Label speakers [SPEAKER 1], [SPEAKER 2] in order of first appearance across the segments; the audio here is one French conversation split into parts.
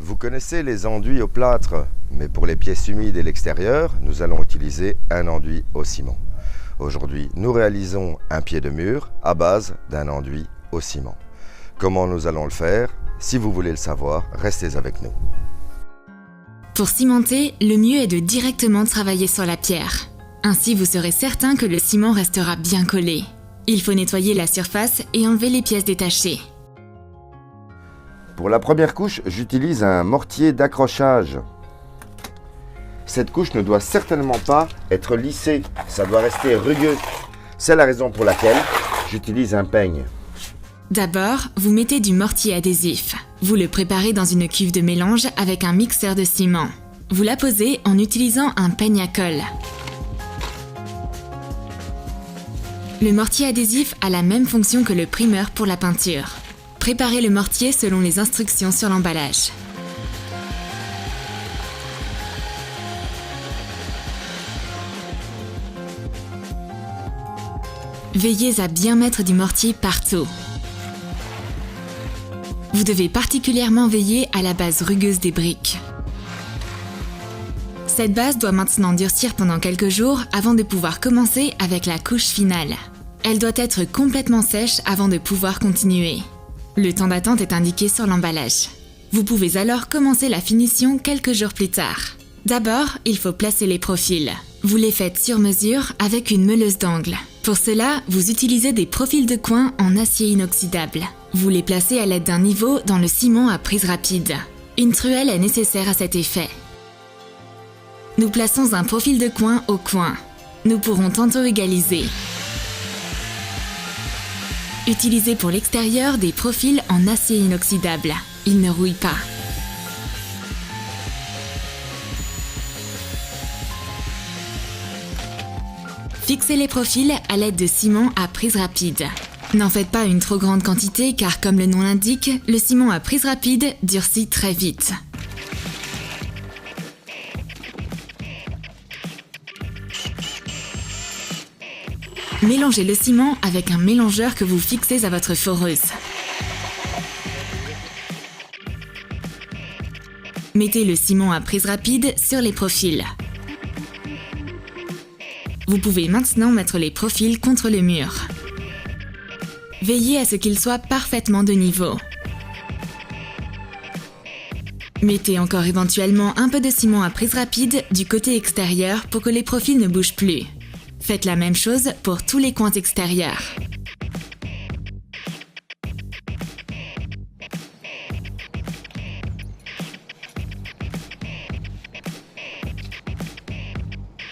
[SPEAKER 1] Vous connaissez les enduits au plâtre, mais pour les pièces humides et l'extérieur, nous allons utiliser un enduit au ciment. Aujourd'hui, nous réalisons un pied de mur à base d'un enduit au ciment. Comment nous allons le faire? Si vous voulez le savoir, restez avec nous.
[SPEAKER 2] Pour cimenter, le mieux est de directement travailler sur la pierre. Ainsi, vous serez certain que le ciment restera bien collé. Il faut nettoyer la surface et enlever les pièces détachées.
[SPEAKER 1] Pour la première couche, j'utilise un mortier d'accrochage. Cette couche ne doit certainement pas être lissée, ça doit rester rugueux. C'est la raison pour laquelle j'utilise un peigne.
[SPEAKER 2] D'abord, vous mettez du mortier adhésif. Vous le préparez dans une cuve de mélange avec un mixeur de ciment. Vous l'apposez en utilisant un peigne à colle. Le mortier adhésif a la même fonction que le primeur pour la peinture. Préparez le mortier selon les instructions sur l'emballage. Veillez à bien mettre du mortier partout. Vous devez particulièrement veiller à la base rugueuse des briques. Cette base doit maintenant durcir pendant quelques jours avant de pouvoir commencer avec la couche finale. Elle doit être complètement sèche avant de pouvoir continuer. Le temps d'attente est indiqué sur l'emballage. Vous pouvez alors commencer la finition quelques jours plus tard. D'abord, il faut placer les profils. Vous les faites sur mesure avec une meuleuse d'angle. Pour cela, vous utilisez des profils de coin en acier inoxydable. Vous les placez à l'aide d'un niveau dans le ciment à prise rapide. Une truelle est nécessaire à cet effet. Nous plaçons un profil de coin au coin. Nous pourrons tantôt égaliser. Utilisez pour l'extérieur des profils en acier inoxydable. Ils ne rouillent pas. Fixez les profils à l'aide de ciment à prise rapide. N'en faites pas une trop grande quantité car comme le nom l'indique, le ciment à prise rapide durcit très vite. Mélangez le ciment avec un mélangeur que vous fixez à votre foreuse. Mettez le ciment à prise rapide sur les profils. Vous pouvez maintenant mettre les profils contre le mur. Veillez à ce qu'ils soient parfaitement de niveau. Mettez encore éventuellement un peu de ciment à prise rapide du côté extérieur pour que les profils ne bougent plus. Faites la même chose pour tous les coins extérieurs.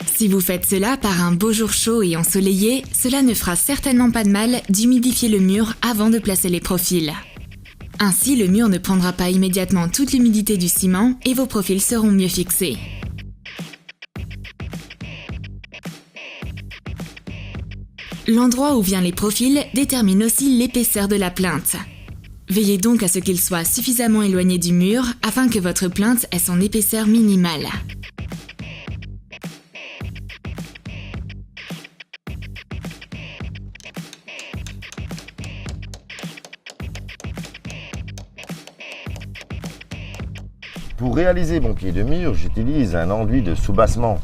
[SPEAKER 2] Si vous faites cela par un beau jour chaud et ensoleillé, cela ne fera certainement pas de mal d'humidifier le mur avant de placer les profils. Ainsi, le mur ne prendra pas immédiatement toute l'humidité du ciment et vos profils seront mieux fixés. L'endroit où viennent les profils détermine aussi l'épaisseur de la plinthe. Veillez donc à ce qu'il soit suffisamment éloigné du mur afin que votre plinthe ait son épaisseur minimale.
[SPEAKER 1] Pour réaliser mon pied de mur, j'utilise un enduit de soubassement.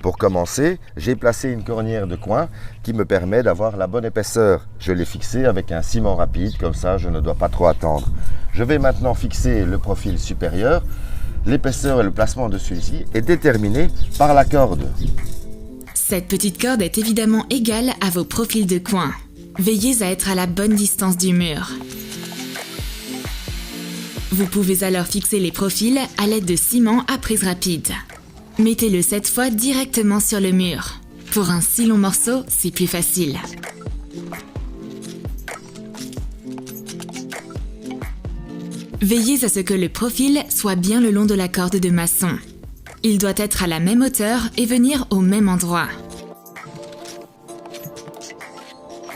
[SPEAKER 1] Pour commencer, j'ai placé une cornière de coin qui me permet d'avoir la bonne épaisseur. Je l'ai fixée avec un ciment rapide, comme ça je ne dois pas trop attendre. Je vais maintenant fixer le profil supérieur. L'épaisseur et le placement de celui-ci est déterminé par la corde.
[SPEAKER 2] Cette petite corde est évidemment égale à vos profils de coin. Veillez à être à la bonne distance du mur. Vous pouvez alors fixer les profils à l'aide de ciment à prise rapide. Mettez-le cette fois directement sur le mur. Pour un si long morceau, c'est plus facile. Veillez à ce que le profil soit bien le long de la corde de maçon. Il doit être à la même hauteur et venir au même endroit.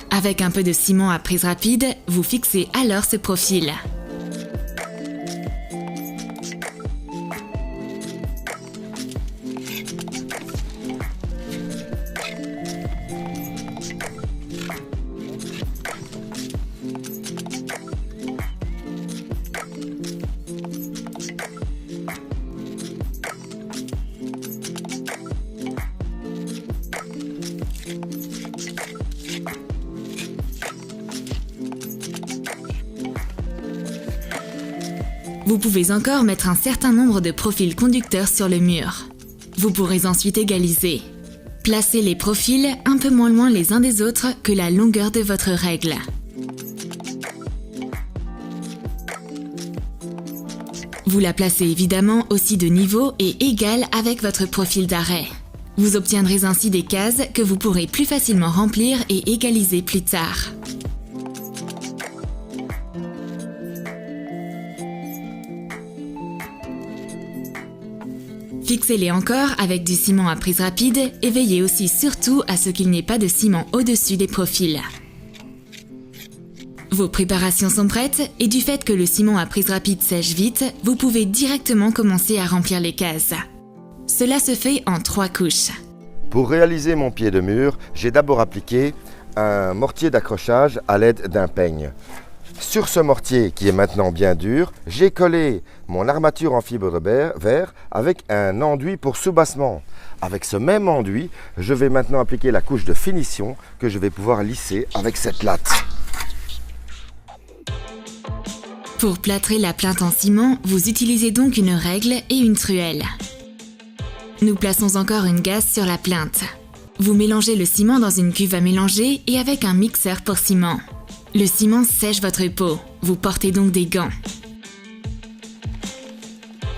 [SPEAKER 2] Avec un peu de ciment à prise rapide, vous fixez alors ce profil. Vous pouvez encore mettre un certain nombre de profils conducteurs sur le mur. Vous pourrez ensuite égaliser. Placez les profils un peu moins loin les uns des autres que la longueur de votre règle. Vous la placez évidemment aussi de niveau et égale avec votre profil d'arrêt. Vous obtiendrez ainsi des cases que vous pourrez plus facilement remplir et égaliser plus tard. Fixez-les encore avec du ciment à prise rapide et veillez aussi surtout à ce qu'il n'y ait pas de ciment au-dessus des profils. Vos préparations sont prêtes et du fait que le ciment à prise rapide sèche vite, vous pouvez directement commencer à remplir les cases. Cela se fait en 3 couches.
[SPEAKER 1] Pour réaliser mon pied de mur, j'ai d'abord appliqué un mortier d'accrochage à l'aide d'un peigne. Sur ce mortier qui est maintenant bien dur, j'ai collé mon armature en fibre de verre avec un enduit pour soubassement. Avec ce même enduit, je vais maintenant appliquer la couche de finition que je vais pouvoir lisser avec cette latte.
[SPEAKER 2] Pour plâtrer la plinthe en ciment, vous utilisez donc une règle et une truelle. Nous plaçons encore une gaze sur la plinthe. Vous mélangez le ciment dans une cuve à mélanger et avec un mixeur pour ciment. Le ciment sèche votre peau, vous portez donc des gants.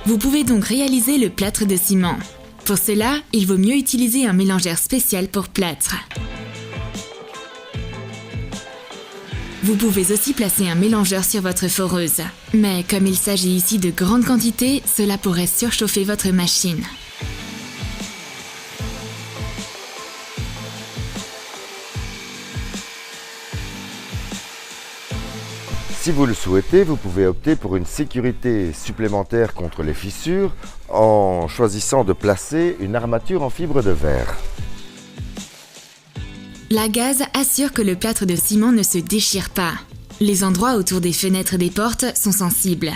[SPEAKER 2] Vous pouvez donc réaliser le plâtre de ciment. Pour cela, il vaut mieux utiliser un mélangeur spécial pour plâtre. Vous pouvez aussi placer un mélangeur sur votre foreuse. Mais comme il s'agit ici de grandes quantités, cela pourrait surchauffer votre machine.
[SPEAKER 1] Si vous le souhaitez, vous pouvez opter pour une sécurité supplémentaire contre les fissures en choisissant de placer une armature en fibre de verre.
[SPEAKER 2] La gaze assure que le plâtre de ciment ne se déchire pas. Les endroits autour des fenêtres et des portes sont sensibles.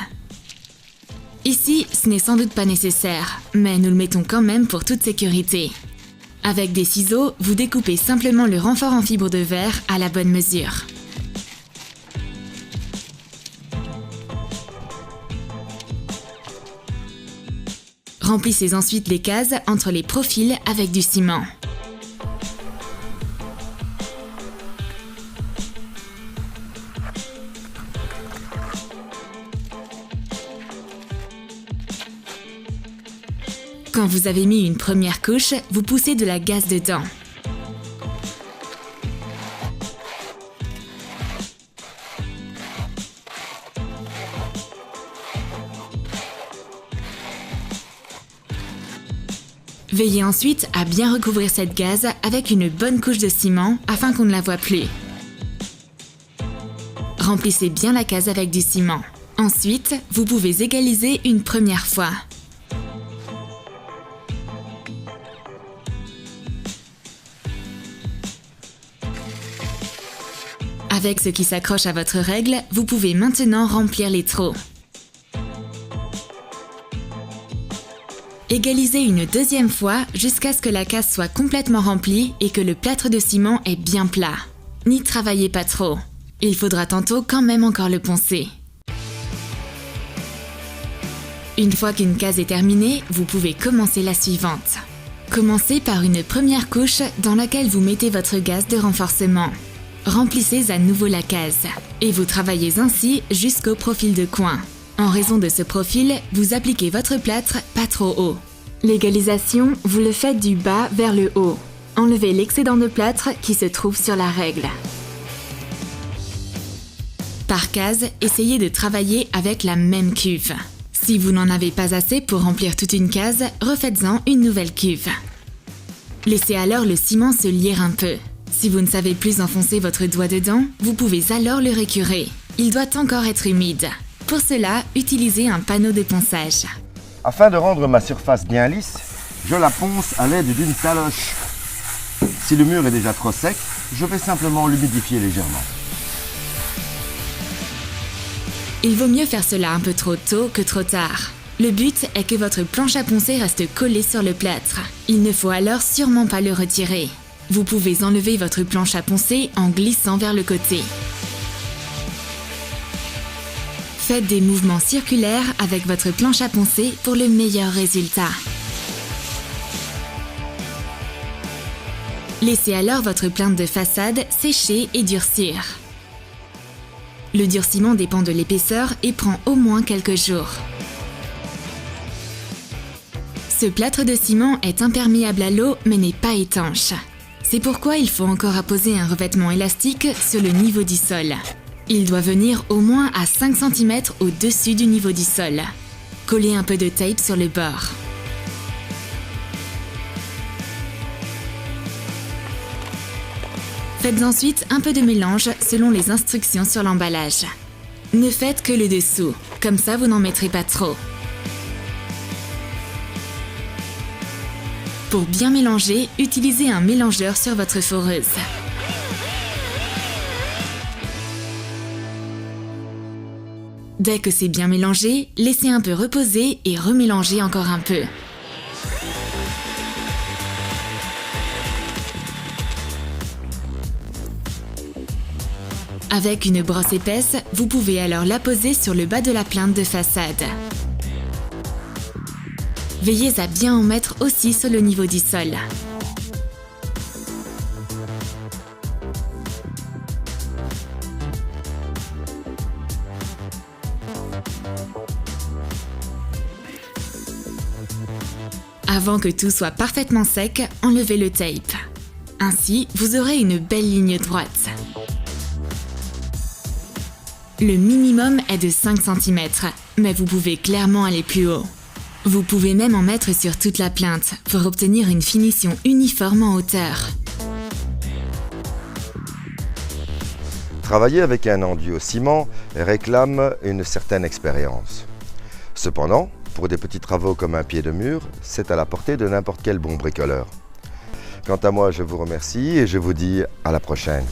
[SPEAKER 2] Ici, ce n'est sans doute pas nécessaire, mais nous le mettons quand même pour toute sécurité. Avec des ciseaux, vous découpez simplement le renfort en fibre de verre à la bonne mesure. Remplissez ensuite les cases entre les profils avec du ciment. Quand vous avez mis une première couche, vous poussez de la gaze dedans. Veillez ensuite à bien recouvrir cette gaze avec une bonne couche de ciment afin qu'on ne la voie plus. Remplissez bien la case avec du ciment. Ensuite, vous pouvez égaliser une première fois. Avec ce qui s'accroche à votre règle, vous pouvez maintenant remplir les trous. Égalisez une deuxième fois jusqu'à ce que la case soit complètement remplie et que le plâtre de ciment est bien plat. N'y travaillez pas trop. Il faudra tantôt quand même encore le poncer. Une fois qu'une case est terminée, vous pouvez commencer la suivante. Commencez par une première couche dans laquelle vous mettez votre gaze de renforcement. Remplissez à nouveau la case et vous travaillez ainsi jusqu'au profil de coin. En raison de ce profil, vous appliquez votre plâtre pas trop haut. L'égalisation, vous le faites du bas vers le haut. Enlevez l'excédent de plâtre qui se trouve sur la règle. Par case, essayez de travailler avec la même cuve. Si vous n'en avez pas assez pour remplir toute une case, refaites-en une nouvelle cuve. Laissez alors le ciment se lier un peu. Si vous ne savez plus enfoncer votre doigt dedans, vous pouvez alors le récurer. Il doit encore être humide. Pour cela, utilisez un panneau de ponçage.
[SPEAKER 1] Afin de rendre ma surface bien lisse, je la ponce à l'aide d'une taloche. Si le mur est déjà trop sec, je vais simplement l'humidifier légèrement.
[SPEAKER 2] Il vaut mieux faire cela un peu trop tôt que trop tard. Le but est que votre planche à poncer reste collée sur le plâtre. Il ne faut alors sûrement pas le retirer. Vous pouvez enlever votre planche à poncer en glissant vers le côté. Faites des mouvements circulaires avec votre planche à poncer pour le meilleur résultat. Laissez alors votre plinthe de façade sécher et durcir. Le durcissement dépend de l'épaisseur et prend au moins quelques jours. Ce plâtre de ciment est imperméable à l'eau mais n'est pas étanche. C'est pourquoi il faut encore apposer un revêtement élastique sur le niveau du sol. Il doit venir au moins à 5 cm au-dessus du niveau du sol. Collez un peu de tape sur le bord. Faites ensuite un peu de mélange selon les instructions sur l'emballage. Ne faites que le dessous, comme ça vous n'en mettrez pas trop. Pour bien mélanger, utilisez un mélangeur sur votre foreuse. Dès que c'est bien mélangé, laissez un peu reposer et remélangez encore un peu. Avec une brosse épaisse, vous pouvez alors la poser sur le bas de la plinthe de façade. Veillez à bien en mettre aussi sur le niveau du sol. Avant que tout soit parfaitement sec, enlevez le tape. Ainsi, vous aurez une belle ligne droite. Le minimum est de 5 cm, mais vous pouvez clairement aller plus haut. Vous pouvez même en mettre sur toute la plinthe pour obtenir une finition uniforme en hauteur.
[SPEAKER 1] Travailler avec un enduit au ciment réclame une certaine expérience. Cependant, pour des petits travaux comme un pied de mur, c'est à la portée de n'importe quel bon bricoleur. Quant à moi, je vous remercie et je vous dis à la prochaine.